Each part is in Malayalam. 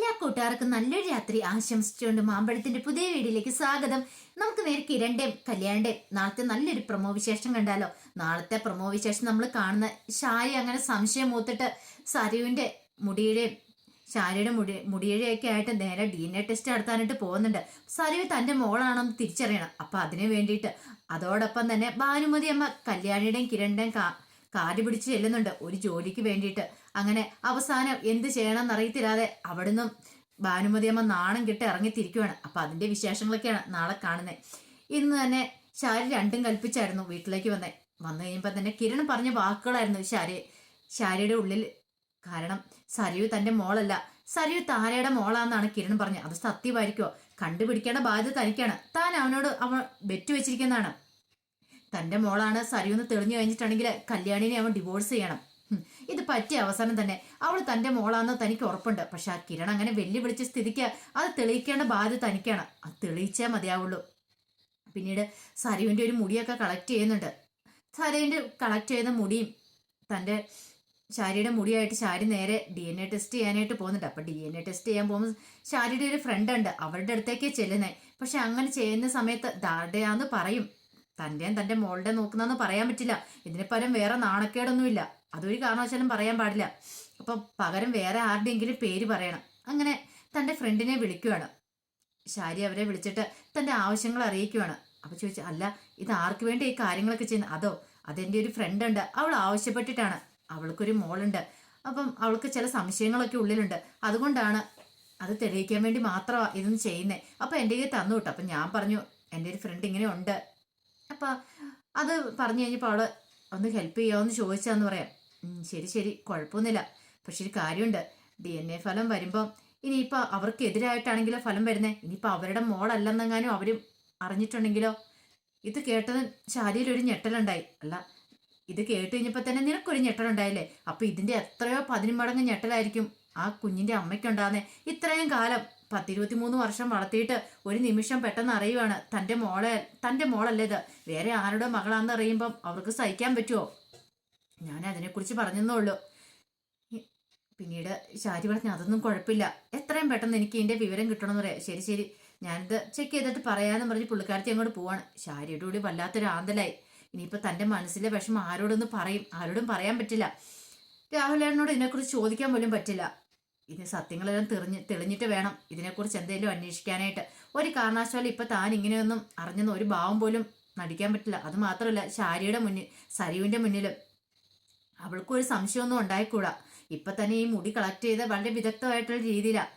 എല്ലാ കൂട്ടുകാർക്കും നല്ലൊരു രാത്രി ആശംസിച്ചുകൊണ്ട് മാമ്പഴത്തിന്റെ പുതിയ വീഡിയോയിലേക്ക് സ്വാഗതം. നമുക്ക് നേരെ കിരണിന്റെയും കല്യാണിന്റെയും നാളത്തെ നല്ലൊരു പ്രൊമോ വിശേഷം കണ്ടാലോ. നാളത്തെ പ്രൊമോ വിശേഷം നമ്മൾ കാണുന്ന ഷാരി അങ്ങനെ സംശയം മൂത്തിട്ട് സരുവിന്റെ മുടിയുടെയും ഷാരിയുടെ മുടിയുടെയൊക്കെ ആയിട്ട് നേരെ DNA ടെസ്റ്റ് നടത്താനായിട്ട് പോകുന്നുണ്ട്. സരു തന്റെ മോളാണെന്ന് തിരിച്ചറിയണം. അപ്പൊ അതിനു വേണ്ടിയിട്ട് അതോടൊപ്പം തന്നെ ഭാനുമതി അമ്മ കല്യാണിയുടെയും കിരണിന്റെയും കാല് പിടിച്ച് ചെല്ലുന്നുണ്ട് ഒരു ജോലിക്ക് വേണ്ടിയിട്ട്. അങ്ങനെ അവസാനം എന്ത് ചെയ്യണമെന്ന് അറിയത്തില്ലാതെ അവിടുന്ന് ഭാനുമതി അമ്മ നാണം കിട്ട് ഇറങ്ങിത്തിരിക്കുവാണ്. അപ്പൊ അതിന്റെ വിശേഷങ്ങളൊക്കെയാണ് നാളെ കാണുന്നത്. ഇന്ന് തന്നെ ഷാരി രണ്ടും കൽപ്പിച്ചായിരുന്നു വീട്ടിലേക്ക് വന്നു കഴിയുമ്പോൾ തന്നെ കിരൺ പറഞ്ഞ വാക്കുകളായിരുന്നു ഷാരിയുടെ ഉള്ളിൽ. കാരണം സരയു തന്റെ മോളല്ല, സരയു താരയുടെ മോളാന്നാണ് കിരൺ പറഞ്ഞത്. അത് സത്യമായിരിക്കോ? കണ്ടുപിടിക്കേണ്ട ബാധ്യത തനിക്കാണ്. താൻ അവനോട് അവൻ ബെറ്റ് വെച്ചിരിക്കുന്നതാണ്. തന്റെ മോളാണ് സരയുന്ന് തെളിഞ്ഞു കഴിഞ്ഞിട്ടുണ്ടെങ്കിൽ കല്യാണിനെ അവൻ ഡിവോഴ്സ് ചെയ്യണം. ഇത് പറ്റിയ അവസാനം തന്നെ അവൾ തന്റെ മോളാന്ന് തനിക്ക് ഉറപ്പുണ്ട്. പക്ഷെ ആ കിരൺ അങ്ങനെ വെല്ലുവിളിച്ച സ്ഥിതിക്ക് അത് തെളിയിക്കേണ്ട ബാധ്യത തനിക്കാണ്. അത് തെളിയിച്ചേ മതിയാവുള്ളൂ. പിന്നീട് സരുവിന്റെ ഒരു മുടിയൊക്കെ കളക്ട് ചെയ്യുന്നുണ്ട്. സരുവിന്റെ കളക്ട് ചെയ്ത മുടിയും തന്റെ ഷാരിയുടെ മുടിയായിട്ട് ഷാരി നേരെ DNA ടെസ്റ്റ് ചെയ്യാനായിട്ട് പോകുന്നുണ്ട്. അപ്പൊ DNA ടെസ്റ്റ് ചെയ്യാൻ പോകുമ്പോൾ ഷാരിയുടെ ഒരു ഫ്രണ്ട് ഉണ്ട്, അവരുടെ അടുത്തേക്ക് ചെല്ലുന്നേ. പക്ഷെ അങ്ങനെ ചെയ്യുന്ന സമയത്ത് ദാർഡയാന്ന് പറയും. തന്റെ മോളുടെ നോക്കുന്നതെന്ന് പറയാൻ പറ്റില്ല. ഇതിന് പകരം വേറെ നാണക്കേടൊന്നുമില്ല, അതൊരു കാരണവശാലും പറയാൻ പാടില്ല. അപ്പൊ പകരം വേറെ ആരുടെയെങ്കിലും പേര് പറയണം. അങ്ങനെ തന്റെ ഫ്രണ്ടിനെ വിളിക്കുവാണ്. ഷാരി അവരെ വിളിച്ചിട്ട് തന്റെ ആവശ്യങ്ങൾ അറിയിക്കുവാണ്. അപ്പൊ ചോദിച്ചു, അല്ല ഇത് ആർക്ക് വേണ്ടി ഈ കാര്യങ്ങളൊക്കെ ചെയ്യുന്നത്? അതെന്റെ ഒരു ഫ്രണ്ട് ഉണ്ട്, അവൾ ആവശ്യപ്പെട്ടിട്ടാണ്. അവൾക്കൊരു മോളുണ്ട്, അപ്പം അവൾക്ക് ചില സംശയങ്ങളൊക്കെ ഉള്ളിലുണ്ട്. അതുകൊണ്ടാണ് അത് തെളിയിക്കാൻ വേണ്ടി മാത്രമാണ് ഇതൊന്നും ചെയ്യുന്നത്. അപ്പൊ എൻ്റെ കയ്യിൽ തന്നു വിട്ടു. അപ്പൊ ഞാൻ പറഞ്ഞു എൻ്റെ ഒരു ഫ്രണ്ട് ഇങ്ങനെ ഉണ്ട്. അപ്പൊ അത് പറഞ്ഞു കഴിഞ്ഞപ്പോൾ അവള് ഒന്ന് ഹെൽപ്പ് ചെയ്യാമെന്ന് ചോദിച്ചാന്ന് പറയാം. ശരി കുഴപ്പമൊന്നുമില്ല. പക്ഷെ ഒരു കാര്യമുണ്ട്, DNA ഫലം വരുമ്പം ഇനിയിപ്പോൾ അവർക്ക് എതിരായിട്ടാണെങ്കിലോ ഫലം വരുന്നേ. ഇനിയിപ്പോൾ അവരുടെ മോളല്ലെന്നെങ്ങാനും അവരും അറിഞ്ഞിട്ടുണ്ടെങ്കിലോ. ഇത് കേട്ടത് ശാരിയിൽ ഒരു ഞെട്ടലുണ്ടായി. അല്ല, ഇത് കേട്ട് കഴിഞ്ഞപ്പോൾ തന്നെ നിനക്കൊരു ഞെട്ടലുണ്ടായില്ലേ? അപ്പൊ ഇതിന്റെ എത്രയോ 10 മടങ്ങ് ഞെട്ടലായിരിക്കും ആ കുഞ്ഞിന്റെ അമ്മയ്ക്കുണ്ടാകുന്നേ. ഇത്രയും കാലം 10-23 വർഷം വളർത്തിയിട്ട് ഒരു നിമിഷം പെട്ടെന്ന് അറിയുവാണ് തന്റെ മോളല്ലേ ഇത്, വേറെ ആരുടെ മകളാണെന്ന് അറിയുമ്പം അവർക്ക് സഹിക്കാൻ പറ്റുമോ? ഞാൻ അതിനെക്കുറിച്ച് പറഞ്ഞെന്നേ ഉള്ളൂ. പിന്നീട് ഷാരി പറഞ്ഞു, അതൊന്നും കുഴപ്പമില്ല, എത്രയും പെട്ടെന്ന് എനിക്ക് ഇതിന്റെ വിവരം കിട്ടണമെന്ന് പറയാം. ശരി ഞാനിത് ചെക്ക് ചെയ്തിട്ട് പറയാമെന്ന് പറഞ്ഞ് പുള്ളിക്കാരത്തി അങ്ങോട്ട് പോവാണ്. ഷാരിയുടെ കൂടി വല്ലാത്തൊരു ആന്തലായി. ഇനിയിപ്പോൾ തന്റെ മനസ്സിലെ വിഷമം ആരോടൊന്നും ആരോടും പറയാൻ പറ്റില്ല. രാഹുലേട്ടനോട് ഇതിനെക്കുറിച്ച് ചോദിക്കാൻ പോലും പറ്റില്ല. ഇതിന് സത്യങ്ങളെല്ലാം തെളിഞ്ഞിട്ട് വേണം ഇതിനെക്കുറിച്ച് എന്തെങ്കിലും അന്വേഷിക്കാനായിട്ട്. ഒരു കാരണവശാലും ഇപ്പൊ താൻ ഇങ്ങനെയൊന്നും അറിഞ്ഞെന്ന് ഒരു ഭാവം പോലും നടിക്കാൻ പറ്റില്ല. അത് മാത്രമല്ല സരുവിന്റെ മുന്നിലും അവൾക്കും ഒരു സംശയമൊന്നും ഉണ്ടായിക്കൂടാ. ഇപ്പൊ തന്നെ ഈ മുടി കളക്ട് ചെയ്ത് വളരെ വിദഗ്ധമായിട്ടുള്ള രീതിയിലാണ്.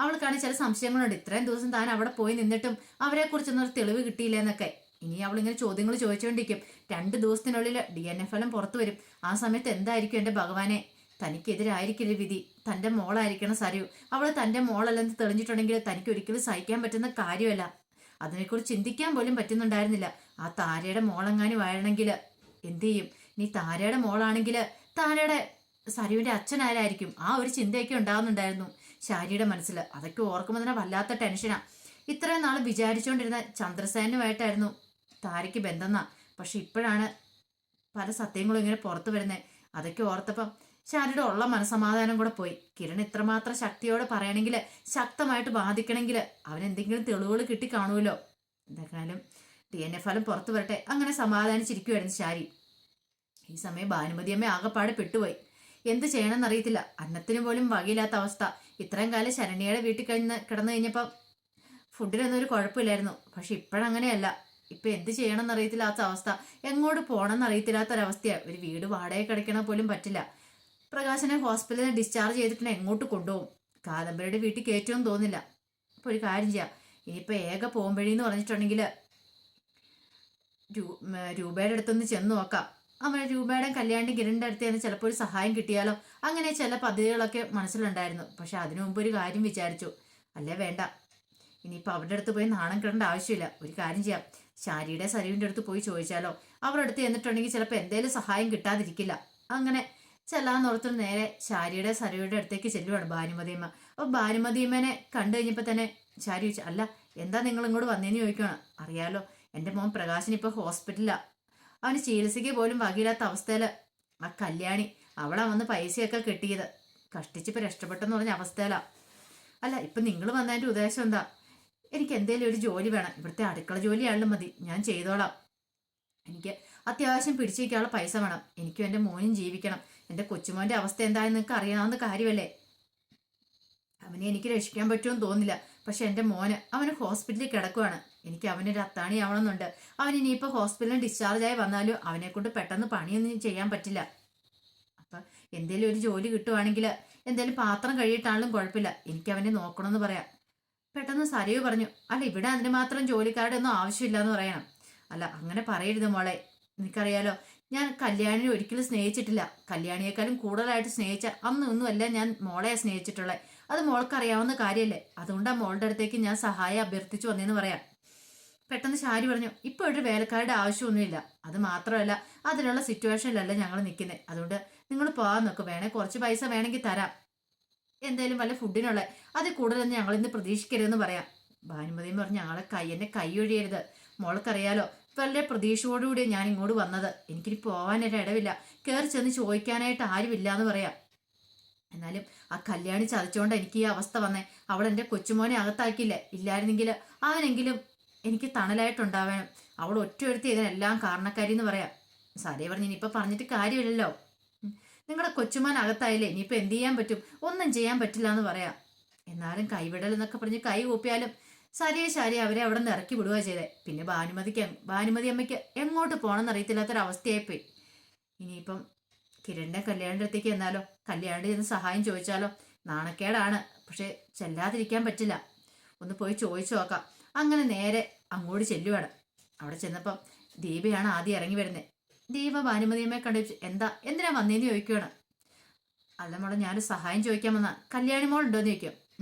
അവൾക്കാണ് ചില സംശയങ്ങളുണ്ട്. ഇത്രയും ദിവസം താൻ അവിടെ പോയി നിന്നിട്ടും അവരെ കുറിച്ചൊന്നും ഒരു തെളിവ് കിട്ടിയില്ല എന്നൊക്കെ. ഇനി അവളിങ്ങനെ ചോദ്യങ്ങൾ ചോദിച്ചുകൊണ്ടിരിക്കും. 2 ദിവസത്തിനുള്ളിൽ DNA ഫലം പുറത്തു വരും. ആ സമയത്ത് എന്തായിരിക്കും എൻ്റെ ഭഗവാനെ തനിക്കെതിരായിരിക്കില്ല വിധി. തന്റെ മോളായിരിക്കണം സരു. അവൾ തന്റെ മോളല്ലെന്ന് തെളിഞ്ഞിട്ടുണ്ടെങ്കിൽ തനിക്ക് ഒരിക്കലും സഹിക്കാൻ പറ്റുന്ന കാര്യമല്ല. അതിനെക്കുറിച്ച് ചിന്തിക്കാൻ പോലും പറ്റുന്നുണ്ടായിരുന്നില്ല. ആ താരയുടെ മോളെങ്ങാനും ആയിരുന്നെങ്കിൽ എന്ത് ചെയ്യും? നീ താരയുടെ മോളാണെങ്കിൽ താരയുടെ സരുവിന്റെ അച്ഛനാരായിരിക്കും? ആ ഒരു ചിന്തയൊക്കെ ഉണ്ടാകുന്നുണ്ടായിരുന്നു ഷാരിയുടെ മനസ്സിൽ. അതൊക്കെ ഓർക്കുമ്പോൾ തന്നെ വല്ലാത്ത ടെൻഷനാ. ഇത്രയും നാൾ വിചാരിച്ചുകൊണ്ടിരുന്ന ചന്ദ്രസേനുമായിട്ടായിരുന്നു താരയ്ക്ക് ബന്ധമെന്നാ. പക്ഷെ ഇപ്പോഴാണ് പല സത്യങ്ങളും ഇങ്ങനെ പുറത്തു വരുന്നത്. അതൊക്കെ ഓർത്തപ്പം ഷാരിയുടെ ഉള്ള മനസമാധാനം കൂടെ പോയി. കിരൺ ഇത്രമാത്രം ശക്തിയോടെ പറയണമെങ്കിൽ, ശക്തമായിട്ട് ബാധിക്കണമെങ്കിൽ അവനെന്തെങ്കിലും തെളിവുകൾ കിട്ടി കാണുമല്ലോ. എന്തായാലും DNA ഫലം പുറത്തു വരട്ടെ, അങ്ങനെ സമാധാനിച്ചിരിക്കുമായിരുന്നു ഷാരി. ഈ സമയം ഭാനുമതി അമ്മ ആകെപ്പാടെ പെട്ടുപോയി. എന്ത് ചെയ്യണമെന്നറിയത്തില്ല. അന്നത്തിന് പോലും വകയില്ലാത്ത അവസ്ഥ. ഇത്രയും കാലം ശരണ്യയുടെ വീട്ടിൽ കിടന്നു കഴിഞ്ഞപ്പം ഫുഡിനൊന്നും ഒരു കുഴപ്പമില്ലായിരുന്നു. പക്ഷെ ഇപ്പോഴങ്ങനെയല്ല. ഇപ്പൊ എന്ത് ചെയ്യണമെന്ന് അറിയത്തില്ലാത്ത അവസ്ഥ, എങ്ങോട്ട് പോകണമെന്ന് അറിയത്തില്ലാത്തൊരവസ്ഥയാണ്. ഒരു വീട് വാടക കിടക്കണ പോലും പറ്റില്ല. പ്രകാശനെ ഹോസ്പിറ്റലിൽ ഡിസ്ചാർജ് ചെയ്തിട്ട് എങ്ങോട്ട് കൊണ്ടുപോകും? കാദംബരിയുടെ വീട്ടിൽ കയറ്റുമെന്ന് തോന്നില്ല. അപ്പൊ ഒരു കാര്യം ചെയ്യാം, ഇനിയിപ്പോ ഏക പോകുമ്പഴിന്ന് പറഞ്ഞിട്ടുണ്ടെങ്കിൽ രൂപയുടെ അടുത്തൊന്ന് ചെന്ന് നോക്കാം. രൂപയുടെ കല്യാണിന്റെ കിരണിന്റെ അടുത്ത് നിന്ന് ചിലപ്പോൾ ഒരു സഹായം കിട്ടിയാലോ. അങ്ങനെ ചില പദ്ധതികളൊക്കെ മനസ്സിലുണ്ടായിരുന്നു. പക്ഷെ അതിനു മുമ്പ് ഒരു കാര്യം വിചാരിച്ചു, അല്ലേ വേണ്ട, ഇനിയിപ്പോൾ അവരുടെ അടുത്ത് പോയി നാണം കിടേണ്ട ആവശ്യമില്ല. ഒരു കാര്യം ചെയ്യാം, ഷാരിയുടെ സരുവിന്റെ അടുത്ത് പോയി ചോദിച്ചാലോ. അവരുടെ അടുത്ത് ചെന്നിട്ടുണ്ടെങ്കിൽ ചിലപ്പോൾ എന്തെങ്കിലും സഹായം കിട്ടാതിരിക്കില്ല. അങ്ങനെ ചെല്ലാന്നോർത്ത് നേരെ ഷാരിയുടെ സരുവിയുടെ അടുത്തേക്ക് ചെല്ലുവാണ് ഭാനുമതിയമ്മ. അപ്പൊ ഭാനുമതിയമ്മനെ കണ്ടു കഴിഞ്ഞപ്പോൾ തന്നെ ഷാരി ചോദിച്ചു, അല്ല എന്താ നിങ്ങൾ ഇങ്ങോട്ട് വന്നേന്ന് ചോദിക്കണം. അറിയാലോ, എൻ്റെ മോൻ പ്രകാശിന് ഇപ്പോൾ ഹോസ്പിറ്റലിലാണ്. അവന് ചികിത്സയ്ക്ക് പോലും വകയില്ലാത്ത അവസ്ഥയില് ആ കല്യാണി അവളാ വന്ന് പൈസയൊക്കെ കെട്ടിയത്. കഷ്ടിച്ചിപ്പോൾ രക്ഷപ്പെട്ടെന്ന് പറഞ്ഞ അവസ്ഥയിലാണ്. അല്ല ഇപ്പം നിങ്ങൾ വന്നതിൻ്റെ ഉദ്ദേശം എന്താ? എനിക്ക് എന്തേലും ഒരു ജോലി വേണം, ഇവിടുത്തെ അടുക്കള ജോലിയാണെങ്കിലും മതി, ഞാൻ ചെയ്തോളാം. എനിക്ക് അത്യാവശ്യം പിടിച്ചു വയ്ക്കാനുള്ള പൈസ വേണം, എനിക്കും എൻ്റെ മോനും ജീവിക്കണം. എൻ്റെ കൊച്ചുമോൻ്റെ അവസ്ഥ എന്തായെന്ന് നിങ്ങൾക്ക് അറിയാവുന്ന കാര്യമല്ലേ? അവനെ എനിക്ക് രക്ഷിക്കാൻ പറ്റുമെന്ന് തോന്നില്ല. പക്ഷെ എൻ്റെ മോന് അവന് ഹോസ്പിറ്റലിൽ കിടക്കുവാണ്. എനിക്ക് അവനൊരു അത്താണി ആവണമെന്നുണ്ട്. അവൻ ഇനിയിപ്പോൾ ഹോസ്പിറ്റലിൽ ഡിസ്ചാർജായി വന്നാലും അവനെ കൊണ്ട് പെട്ടെന്ന് പണിയൊന്നും ചെയ്യാൻ പറ്റില്ല. അപ്പം എന്തേലും ഒരു ജോലി കിട്ടുവാണെങ്കിൽ എന്തേലും പാത്രം കഴിയിട്ടാണെങ്കിലും കുഴപ്പമില്ല, എനിക്ക് അവനെ നോക്കണമെന്ന് പറയാം. പെട്ടെന്ന് സരയു പറഞ്ഞു, അല്ല ഇവിടെ അതിന് മാത്രം ജോലിക്കാരുടെ ഒന്നും ആവശ്യമില്ല എന്ന് പറയണം. അല്ല അങ്ങനെ പറയരുത് മോളെ, എനിക്കറിയാലോ ഞാൻ കല്യാണിനെ ഒരിക്കലും സ്നേഹിച്ചിട്ടില്ല. കല്യാണിയേക്കാളും കൂടുതലായിട്ട് സ്നേഹിച്ച അന്നൊന്നുമല്ല ഞാൻ മോളെ സ്നേഹിച്ചിട്ടുള്ളത്. അത് മോൾക്കറിയാവുന്ന കാര്യമല്ലേ? അതുകൊണ്ടാണ് മോളുടെ അടുത്തേക്ക് ഞാൻ സഹായം അഭ്യർത്ഥിച്ചു വന്നേന്ന് പറയാം. പെട്ടെന്ന് ശാരി പറഞ്ഞു, ഇപ്പോൾ ഒരു വേലക്കാരുടെ ആവശ്യമൊന്നുമില്ല. അത് മാത്രമല്ല അതിനുള്ള സിറ്റുവേഷനിലല്ല ഞങ്ങൾ നിൽക്കുന്നത്. അതുകൊണ്ട് നിങ്ങൾ പോകാൻ നോക്കും, വേണേൽ കുറച്ച് പൈസ വേണമെങ്കിൽ തരാം, എന്തായാലും വല്ല ഫുഡിനുള്ള, അതിൽ കൂടുതലൊന്നും ഞങ്ങളിന്ന് പ്രതീക്ഷിക്കരുതെന്ന് പറയാം. ഭാനുമതിയും പറഞ്ഞു, ഞങ്ങളെ എന്നെ കൈ ഒഴിയരുത്, മോൾക്കറിയാലോ വളരെ പ്രതീക്ഷയോടുകൂടി ഞാൻ ഇങ്ങോട്ട് വന്നത്. എനിക്കിനി പോകാനൊരു ഇടവില്ല, കയറി ചെന്ന് ചോദിക്കാനായിട്ട് ആരുമില്ല എന്ന് പറയാം. എന്നാലും ആ കല്യാണി ചതിച്ചോണ്ട് എനിക്ക് ഈ അവസ്ഥ വന്നേ. അവൾ എൻ്റെ കൊച്ചുമോനെ അകത്താക്കിയില്ലേ, ഇല്ലായിരുന്നെങ്കിൽ അവനെങ്കിലും എനിക്ക് തണലായിട്ടുണ്ടാവണം. അവൾ ഒറ്റയൊരുത്തി ഇതിനെല്ലാം കാരണക്കാരി എന്ന് പറയാം. സാരേ പറഞ്ഞു, ഇനിയിപ്പോൾ പറഞ്ഞിട്ട് കാര്യമില്ലല്ലോ, നിങ്ങളുടെ കൊച്ചുമോൻ അകത്തായില്ലേ, ഇനിയിപ്പോൾ എന്ത് ചെയ്യാൻ പറ്റും? ഒന്നും ചെയ്യാൻ പറ്റില്ല എന്ന് പറയാം. എന്നാലും കൈവിടൽ എന്നൊക്കെ പറഞ്ഞ് കൈ കൂപ്പിയാലും ശരിയെ അവരെ അവിടെ നിന്ന് ഇറക്കി വിടുക ചെയ്തേ. പിന്നെ ഭാനുമതി അമ്മയ്ക്ക് എങ്ങോട്ട് പോകണമെന്ന് അറിയത്തില്ലാത്തൊരവസ്ഥയായിപ്പോയി. ഇനിയിപ്പം കിരണിന്റെ കല്യാണിൻ്റെ അടുത്തേക്ക് എന്നാലോ, കല്യാണിൻ്റെ ചെന്ന് സഹായം ചോദിച്ചാലോ? നാണക്കേടാണ്, പക്ഷെ ചെല്ലാതിരിക്കാൻ പറ്റില്ല. ഒന്ന് പോയി ചോദിച്ചു നോക്കാം. അങ്ങനെ നേരെ അങ്ങോട്ട് ചെല്ലുവാണ്. അവിടെ ചെന്നപ്പം ദീപയാണ് ആദ്യം ഇറങ്ങി വരുന്നത്. ദീപ ഭാനുമതിയമ്മയെ കണ്ടു, എന്തിനാ വന്നേന്ന് ചോദിക്കുകയാണ്. അല്ല മോളെ, ഞാനൊരു സഹായം ചോദിക്കാൻ വന്നാ. കല്യാണി മോൾ ഉണ്ടോയെന്ന് ചോദിക്കും.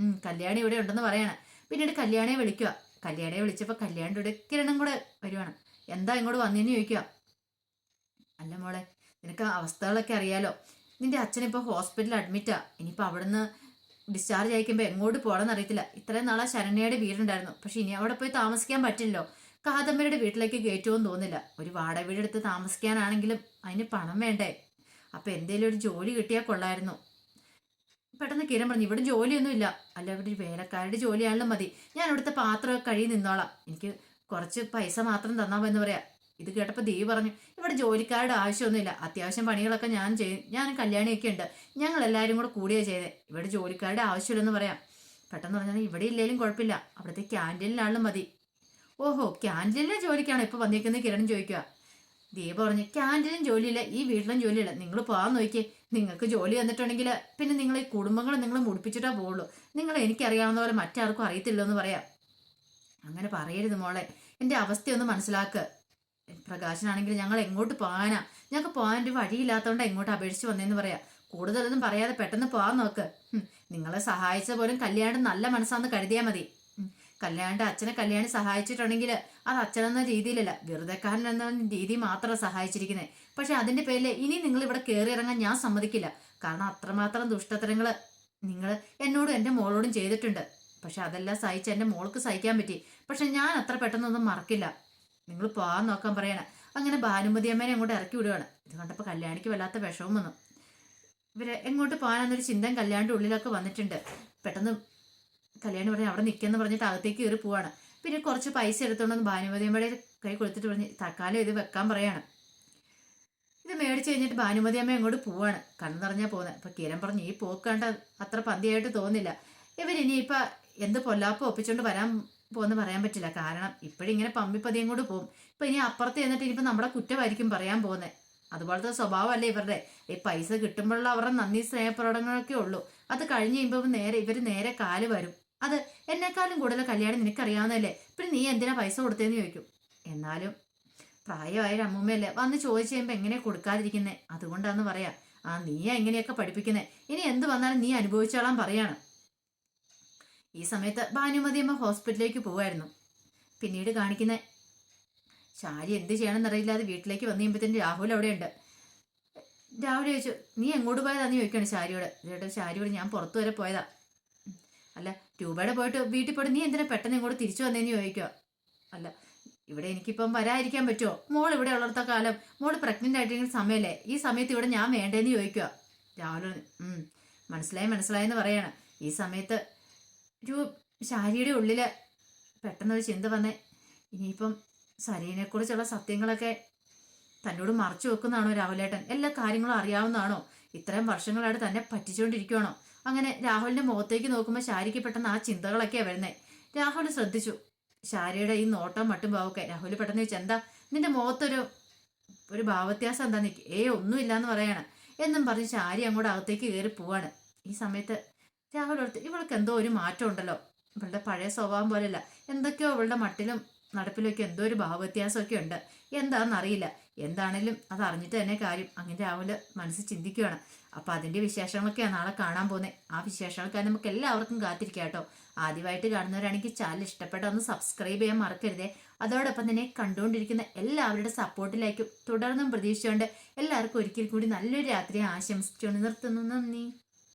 കല്യാണി ഇവിടെ ഉണ്ടെന്ന് പറയണം. പിന്നീട് കല്യാണിയെ വിളിക്കുക. കല്യാണിയെ വിളിച്ചപ്പോൾ കല്യാണിയുടെ കൂടെ കിരണം കൂടെ വരുവാണ്. എന്താ ഇങ്ങോട്ട് വന്നേന്ന് ചോദിക്കുക. അല്ല മോളെ, നിനക്ക് അവസ്ഥകളൊക്കെ അറിയാലോ, നിന്റെ അച്ഛനിപ്പോൾ ഹോസ്പിറ്റലിൽ അഡ്മിറ്റാ. ഇനിയിപ്പോൾ അവിടുന്ന് ഡിസ്ചാർജ് അയക്കുമ്പോൾ എങ്ങോട്ട് പോകണമെന്ന് അറിയത്തില്ല. ഇത്രയും നാളെ ശരണ്യയുടെ വീടുണ്ടായിരുന്നു, പക്ഷെ ഇനി അവിടെ പോയി താമസിക്കാൻ പറ്റില്ലല്ലോ. കാദംബരിയുടെ വീട്ടിലേക്ക് കയറ്റുമെന്ന് തോന്നില്ല. ഒരു വാടക വീടെടുത്ത് താമസിക്കാനാണെങ്കിലും അതിന് പണം വേണ്ടേ? അപ്പം എന്തേലും ഒരു ജോലി കിട്ടിയാൽ കൊള്ളായിരുന്നു. പെട്ടെന്ന് കിരൺ പറഞ്ഞു, ഇവിടെ ജോലിയൊന്നും ഇല്ല. അല്ല ഇവിടെ ഒരു വേലക്കാരുടെ ജോലിയാണല്ലോ മതി, ഞാൻ ഇവിടുത്തെ പാത്രമൊക്കെ കഴുകി നിന്നോളാം, എനിക്ക് കുറച്ച് പൈസ മാത്രം തന്നാമെന്ന് പറയാം. ഇത് കേട്ടപ്പോൾ ദേവി പറഞ്ഞു, ഇവിടെ ജോലിക്കാരുടെ ആവശ്യമൊന്നുമില്ല, അത്യാവശ്യം പണികളൊക്കെ ഞാൻ ചെയ്യും, ഞാൻ കല്യാണിയൊക്കെ ഉണ്ട്, ഞങ്ങൾ എല്ലാവരും കൂടെ കൂടിയാണ് ചെയ്തത്, ഇവിടെ ജോലിക്കാരുടെ ആവശ്യമില്ലെന്ന് പറയാം. പെട്ടെന്ന് പറഞ്ഞാൽ ഇവിടെ ഇല്ലെങ്കിലും കുഴപ്പമില്ല, അവിടുത്തെ ക്യാൻറ്റീനിലാണെങ്കിലും മതി. ഓഹോ, ക്യാൻറ്റീനിലെ ജോലിക്കാണ് ഇപ്പോൾ വന്നിരിക്കുന്നത് കിരൺ ചോദിക്കുക. ദീപ പറഞ്ഞു, ക്യാൻറ്റീനും ജോലിയില്ല, ഈ വീട്ടിലും ജോലിയില്ല, നിങ്ങൾ പോകാൻ നോക്കിയേ. നിങ്ങൾക്ക് ജോലി തന്നിട്ടുണ്ടെങ്കിൽ പിന്നെ നിങ്ങൾ ഈ കുടുംബങ്ങൾ നിങ്ങൾ മുടിപ്പിച്ചിട്ടാ പോവുള്ളൂ, നിങ്ങൾ എനിക്കറിയാവുന്ന പോലെ മറ്റാർക്കും അറിയത്തില്ലോ എന്ന് പറയാം. അങ്ങനെ പറയരുത് മോളെ, എൻ്റെ അവസ്ഥയൊന്ന് മനസ്സിലാക്ക്. പ്രകാശനാണെങ്കിൽ ഞങ്ങൾ എങ്ങോട്ട് പോകാനാ, ഞങ്ങൾക്ക് പോകാൻ ഒരു വഴിയില്ലാത്തതുകൊണ്ടാണ് എങ്ങോട്ട് അപേക്ഷിച്ച് വന്നതെന്ന് പറയാം. കൂടുതലൊന്നും പറയാതെ പെട്ടെന്ന് പോകാൻ നോക്ക്. നിങ്ങളെ സഹായിച്ച പോലും കല്യാണം നല്ല മനസ്സാന്ന് കരുതിയാൽ മതി. കല്യാണിന്റെ അച്ഛനെ കല്യാണി സഹായിച്ചിട്ടുണ്ടെങ്കിൽ അത് അച്ഛനെന്ന രീതിയിലല്ല, വെറുതെക്കാരൻ എന്ന രീതി മാത്രമാണ് സഹായിച്ചിരിക്കുന്നത്. പക്ഷെ അതിന്റെ പേരിൽ ഇനി നിങ്ങൾ ഇവിടെ കയറി ഇറങ്ങാൻ ഞാൻ സമ്മതിക്കില്ല. കാരണം അത്രമാത്രം ദുഷ്ടത്തരങ്ങൾ നിങ്ങൾ എന്നോടും എൻ്റെ മോളോടും ചെയ്തിട്ടുണ്ട്. പക്ഷെ അതെല്ലാം സഹിച്ച് എൻ്റെ മോൾക്ക് സഹിക്കാൻ പറ്റി. പക്ഷെ ഞാൻ അത്ര പെട്ടെന്നൊന്നും മറക്കില്ല. നിങ്ങൾ പോകാൻ നോക്കാൻ പറയണം. അങ്ങനെ ഭാനുമതി അമ്മേനെ അങ്ങോട്ട് ഇറക്കി വിടുകയാണ്. ഇത് കണ്ടപ്പോൾ കല്യാണിക്ക് വല്ലാത്ത വിഷമം വന്നു. ഇവരെ എങ്ങോട്ട് പോകാനെന്നൊരു ചിന്തയും കല്യാണിൻ്റെ ഉള്ളിലൊക്കെ വന്നിട്ടുണ്ട്. പെട്ടെന്ന് കല്യാണി പറഞ്ഞ് അവിടെ നിൽക്കുമെന്ന് പറഞ്ഞിട്ട് അകത്തേക്ക് കയറി പോവാണ്. പിന്നെ കുറച്ച് പൈസ എടുത്തോണ്ടെന്ന് ഭാനുമതിയമ്മയുടെ കൈ കൊടുത്തിട്ട് പറഞ്ഞ് തൽക്കാലം ഇത് വെക്കാൻ പറയാണ്. ഇത് മേടിച്ച് കഴിഞ്ഞിട്ട് ഭാനുമതി അമ്മ അങ്ങോട്ട് പോവാണ്. കണ്ണു നിറഞ്ഞാൽ പോകുന്നത്. അപ്പൊ കിരൺ പറഞ്ഞു, ഈ പോക്ക് കണ്ട അത്ര പന്തിയായിട്ട് തോന്നില്ല. ഇവരിനിയിപ്പോൾ എന്ത് പൊല്ലാപ്പ് ഒപ്പിച്ചോണ്ട് വരാൻ പോകുന്ന പറയാൻ പറ്റില്ല. കാരണം ഇപ്പോഴിങ്ങനെ പമ്പിപ്പതി അങ്ങോട്ട് പോകും. ഇപ്പൊ ഇനി അപ്പുറത്ത് ചെന്നിട്ട് ഇനിയിപ്പോൾ നമ്മുടെ കുറ്റമായിരിക്കും പറയാൻ പോകുന്നത്. അതുപോലത്തെ സ്വഭാവമല്ലേ ഇവരുടെ. ഈ പൈസ കിട്ടുമ്പോഴുള്ള അവരുടെ നന്ദി സ്നേഹപ്രകടനങ്ങളൊക്കെ ഉള്ളൂ. അത് കഴിഞ്ഞ് കഴിയുമ്പോൾ ഇവർ നേരെ കാല് വരും. അത് എന്നെക്കാളും കൂടുതൽ കല്യാണം നിനക്കറിയാവുന്നതല്ലേ, പിന്നെ നീ എന്തിനാ പൈസ കൊടുത്തതെന്ന് ചോദിക്കും. എന്നാലും പ്രായമായ അമ്മൂമ്മയല്ലേ, വന്ന് ചോദിച്ചു കഴിയുമ്പോൾ എങ്ങനെ കൊടുക്കാതിരിക്കുന്നേ, അതുകൊണ്ടാന്ന് പറയാ. നീയാ എങ്ങനെയൊക്കെ പഠിപ്പിക്കുന്നേ, ഇനി എന്ത് വന്നാലും നീ അനുഭവിച്ചോളാൻ പറയാണ്. ഈ സമയത്ത് ഭാനുമതിയമ്മ ഹോസ്പിറ്റലിലേക്ക് പോവായിരുന്നു. പിന്നീട് കാണിക്കുന്ന ശാരി എന്ത് ചെയ്യണമെന്ന് അറിയില്ലാതെ വീട്ടിലേക്ക് വന്നു കഴിയുമ്പോഴത്തേന് രാഹുൽ അവിടെയുണ്ട്. രാഹുൽ ചോദിച്ചു, നീ എങ്ങോട്ട് പോയതാന്ന് ചോദിക്കുകയാണ് ശാരിയോട്. ഇതേട്ടോ ശാരിയോട്, ഞാൻ പുറത്തു വരെ പോയതാ. അല്ല രൂപയുടെ പോയിട്ട് വീട്ടിൽ പോയിട്ട് നീ എന്തിനാ പെട്ടെന്ന് ഇങ്ങോട്ട് തിരിച്ചു വന്നേന്ന് ചോദിക്കുക. അല്ല ഇവിടെ എനിക്കിപ്പം വരാതിരിക്കാൻ പറ്റുമോ, മോൾ ഇവിടെ ഉള്ളിടത്ത കാലം മോൾ പ്രഗ്നന്റ് ആയിട്ടിരിക്കുന്ന സമയമല്ലേ, ഈ സമയത്ത് ഇവിടെ ഞാൻ വേണ്ടേന്ന് ചോദിക്കുക. രാഹുൽ മനസ്സിലായെന്ന് പറയാണ്. ഈ സമയത്ത് ഒരു ശാരിയുടെ ഉള്ളില് പെട്ടെന്നൊരു ചിന്ത വന്നേ, ഇനിയിപ്പം സരീനെക്കുറിച്ചുള്ള സത്യങ്ങളൊക്കെ തന്നോട് മറച്ചു വെക്കുന്നതാണോ രാഹുലേട്ടൻ? എല്ലാ കാര്യങ്ങളും അറിയാവുന്നതാണോ? ഇത്രയും വർഷങ്ങളായിട്ട് തന്നെ പറ്റിച്ചുകൊണ്ടിരിക്കുകയാണോ? അങ്ങനെ രാഹുലിന്റെ മുഖത്തേക്ക് നോക്കുമ്പോൾ ശാരിക്ക് പെട്ടെന്ന് ആ ചിന്തകളൊക്കെയാണ് വരുന്നത്. രാഹുൽ ശ്രദ്ധിച്ചു ശാരിയുടെ ഈ നോട്ടം മട്ടും ഭാവമൊക്കെ. രാഹുൽ പെട്ടെന്ന് ചോദിച്ചു, എന്താ നിന്റെ മുഖത്തൊരു ഒരു ഭാവവ്യത്യാസം എന്താ? നിൽക്ക് ഒന്നുമില്ല എന്ന് പറയാണ്. എന്നും പറഞ്ഞ് ശാരി അങ്ങോട്ട് അകത്തേക്ക് കയറി പോവാണ്. ഈ സമയത്ത് രാഹുൽ ഓർത്ത്, ഇവൾക്ക് എന്തോ ഒരു മാറ്റം ഉണ്ടല്ലോ, ഇവളുടെ പഴയ സ്വഭാവം പോലെയല്ല, എന്തൊക്കെയോ ഇവളുടെ മട്ടിലും നടപ്പിലൊക്കെ എന്തോ ഒരു ഭാവവ്യത്യാസമൊക്കെ ഉണ്ട്, എന്താണെന്നറിയില്ല. എന്താണേലും അത് അറിഞ്ഞിട്ട് തന്നെ കാര്യം. അങ്ങനെ രാഹുല് മനസ്സിൽ ചിന്തിക്കുകയാണ്. അപ്പൊ അതിന്റെ വിശേഷങ്ങളൊക്കെയാണ് നാളെ കാണാൻ പോകുന്നത്. ആ വിശേഷങ്ങൾക്കായി നമുക്ക് എല്ലാവർക്കും കാത്തിരിക്കാം കേട്ടോ. ആദ്യമായിട്ട് കാണുന്നവരാണെങ്കിൽ ചാനൽ ഇഷ്ടപ്പെട്ട ഒന്ന് സബ്സ്ക്രൈബ് ചെയ്യാൻ മറക്കരുതേ. അതോടൊപ്പം തന്നെ കണ്ടുകൊണ്ടിരിക്കുന്ന എല്ലാവരുടെ സപ്പോർട്ടിലേക്കും തുടർന്നും പ്രതീക്ഷിച്ചുകൊണ്ട് എല്ലാവർക്കും ഒരിക്കൽ കൂടി നല്ലൊരു രാത്രി ആശംസിച്ചുകൊണ്ട് നിർത്തുന്നു. നന്ദി.